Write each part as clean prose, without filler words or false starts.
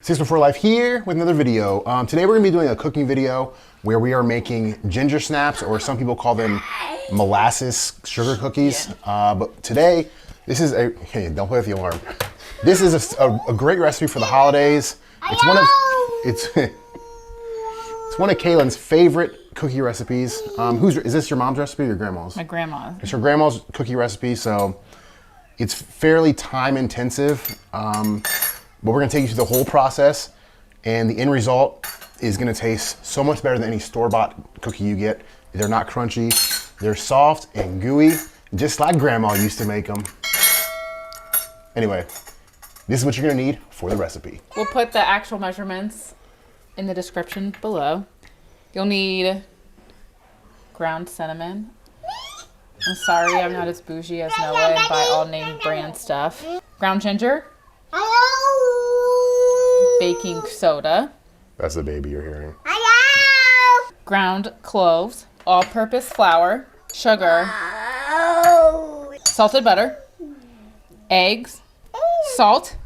6before Life here with another video. Today we're going to be doing a cooking video where we are making ginger snaps, or some people call them molasses sugar cookies. But today, this is a, hey, don't play with the alarm. This is a great recipe for the holidays. It's one of Kaylin's favorite cookie recipes. Is this your mom's recipe or your grandma's? My grandma's. It's her grandma's cookie recipe, so it's fairly time intensive. But we're gonna take you through the whole process, and the end result is gonna taste so much better than any store-bought cookie you get. They're not crunchy, they're soft and gooey, just like Grandma used to make them. Anyway, this is what you're gonna need for the recipe. We'll put the actual measurements in the description below. You'll need ground cinnamon. I'm sorry, I'm not as bougie as Noah and buy all name brand stuff. Ground ginger. Baking soda. That's the baby you're hearing. Ground cloves, all-purpose flour, sugar, salted butter, eggs, salt,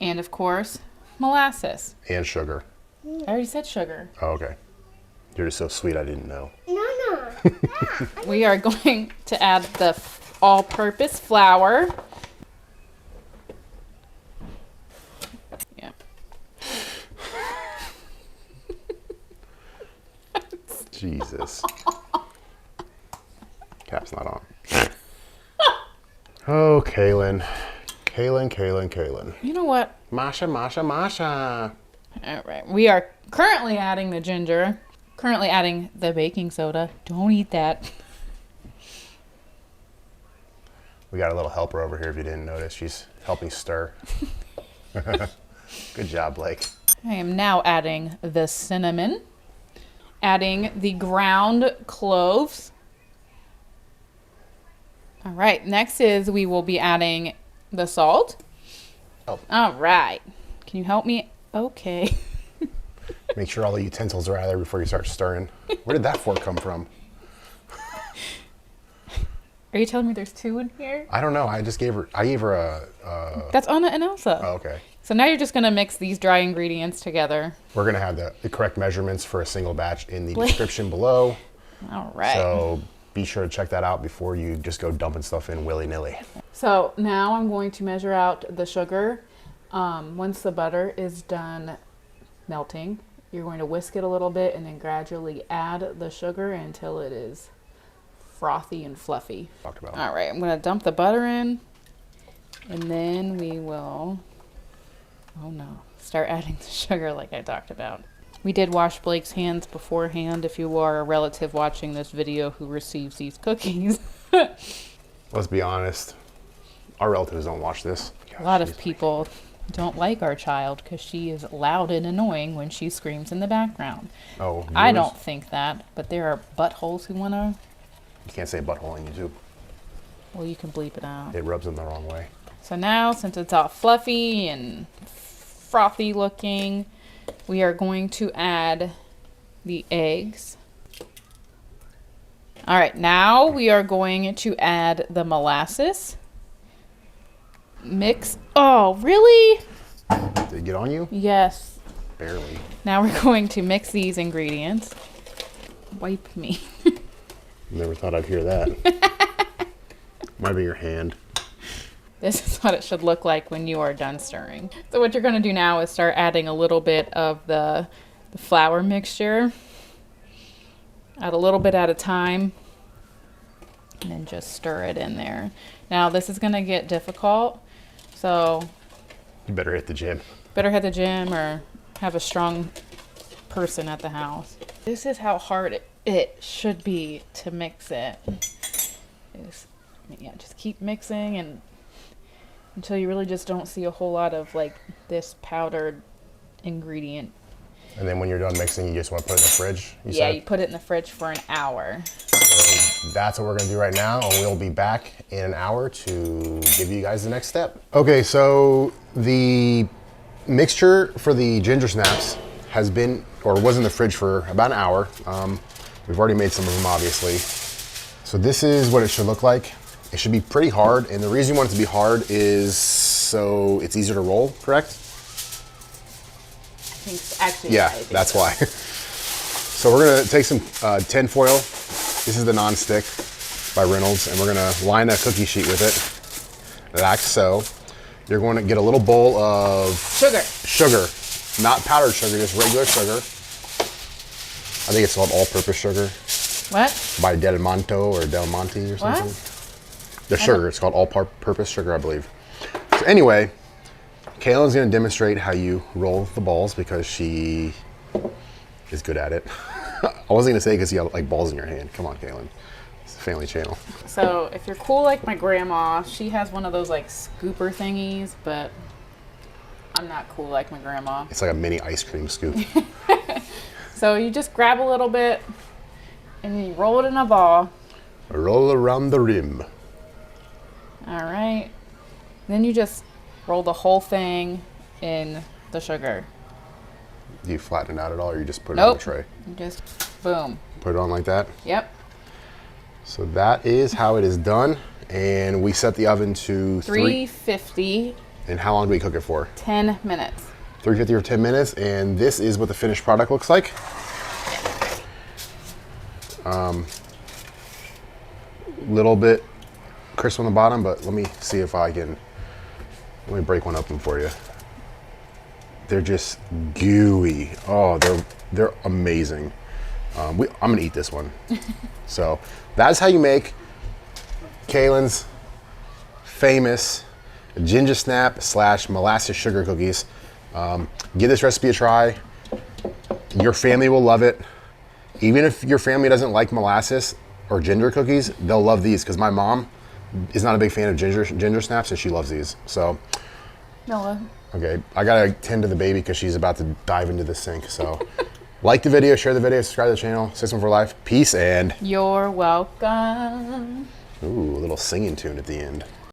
and of course, molasses. And sugar. I already said sugar. Oh, okay. You're just so sweet, I didn't know. No. We are going to add the all-purpose flour. Jesus. Cap's not on. Oh, Kaylin. Kaylin. You know what? Masha. All right. We are currently adding the ginger. Currently adding the baking soda. Don't eat that. We got a little helper over here if you didn't notice. She's helping stir. Good job, Blake. I am now adding the cinnamon. Adding the ground cloves. All right, next is we will be adding the salt. Oh. All right, can you help me? Okay. Make sure all the utensils are out of there before you start stirring. Where did that fork come from? Are you telling me there's two in here? I don't know, I gave her a... That's Anna and Elsa. Oh, okay. So now you're just gonna mix these dry ingredients together. We're gonna have the correct measurements for a single batch in the description below. All right. So be sure to check that out before you just go dumping stuff in willy-nilly. So now I'm going to measure out the sugar. Once the butter is done melting, you're going to whisk it a little bit and then gradually add the sugar until it is frothy and fluffy. Talked about. All right, I'm gonna dump the butter in, and then we will, oh no, start adding the sugar like I talked about. We did wash Blake's hands beforehand if you are a relative watching this video who receives these cookies. Let's be honest, our relatives don't watch this. Gosh, a lot of people don't like our child because she is loud and annoying when she screams in the background. Oh, I don't think that, but there are buttholes who want to. You can't say butthole on YouTube. Well, you can bleep it out. It rubs them the wrong way. So now, since it's all fluffy and frothy looking, we are going to add the eggs. All right, now we are going to add the molasses. Mix. Oh, really? Did it get on you? Yes. Barely. Now we're going to mix these ingredients. Wipe me. Never thought I'd hear that. Might be your hand. This is what it should look like when you are done stirring. So what you're going to do now is start adding a little bit of the flour mixture. Add a little bit at a time. And then just stir it in there. Now this is going to get difficult. So You better hit the gym. Better hit the gym or have a strong person at the house. This is how hard it should be to mix it. Just keep mixing and until you really just don't see a whole lot of like this powdered ingredient. And then when you're done mixing, you just want to put it in the fridge? You put it in the fridge for an hour. So that's what we're gonna do right now, and we'll be back in an hour to give you guys the next step. Okay, so the mixture for the ginger snaps has been, or was in the fridge for about an hour. We've already made some of them, obviously. So this is what it should look like. It should be pretty hard, and the reason you want it to be hard is so it's easier to roll, correct? Actually, Yeah, I think that's so. why. So we're gonna take some tin foil. This is the non-stick by Reynolds, and we're gonna line a cookie sheet with it, like so. You're going to get a little bowl of sugar, not powdered sugar, just regular sugar. I think it's called all-purpose sugar. What? By Del Monto or Del Monte or something. What? The sugar, it's called all-purpose sugar, I believe. So anyway, Kaylin's gonna demonstrate how you roll the balls because she is good at it. I wasn't gonna say because you have like balls in your hand. Come on, Kaylin. It's a family channel. So if you're cool like my grandma, she has one of those like scooper thingies, but I'm not cool like my grandma. It's like a mini ice cream scoop. So you just grab a little bit and then you roll it in a ball. Roll around the rim. All right. Then you just roll the whole thing in the sugar. Do you flatten it out at all, or you just put it on the tray? You just boom. Put it on like that? Yep. So that is how it is done. And we set the oven to 350. And how long do we cook it for? 10 minutes. 350 or 10 minutes. And this is what the finished product looks like. Little bit crisp on the bottom, but let me see if I can, let me break one open for you. They're just gooey. Oh, they're amazing. I'm gonna eat this one. So that's how you make Kaylin's famous ginger snap / molasses sugar cookies. Give this recipe a try. Your family will love it. Even if your family doesn't like molasses or ginger cookies, they'll love these because my mom is not a big fan of ginger snaps and she loves these. So, Noah. okay, I gotta tend to the baby because she's about to dive into the sink. So, like the video, share the video, subscribe to the channel. 614 Life. Peace and You're welcome. ooh, a little singing tune at the end.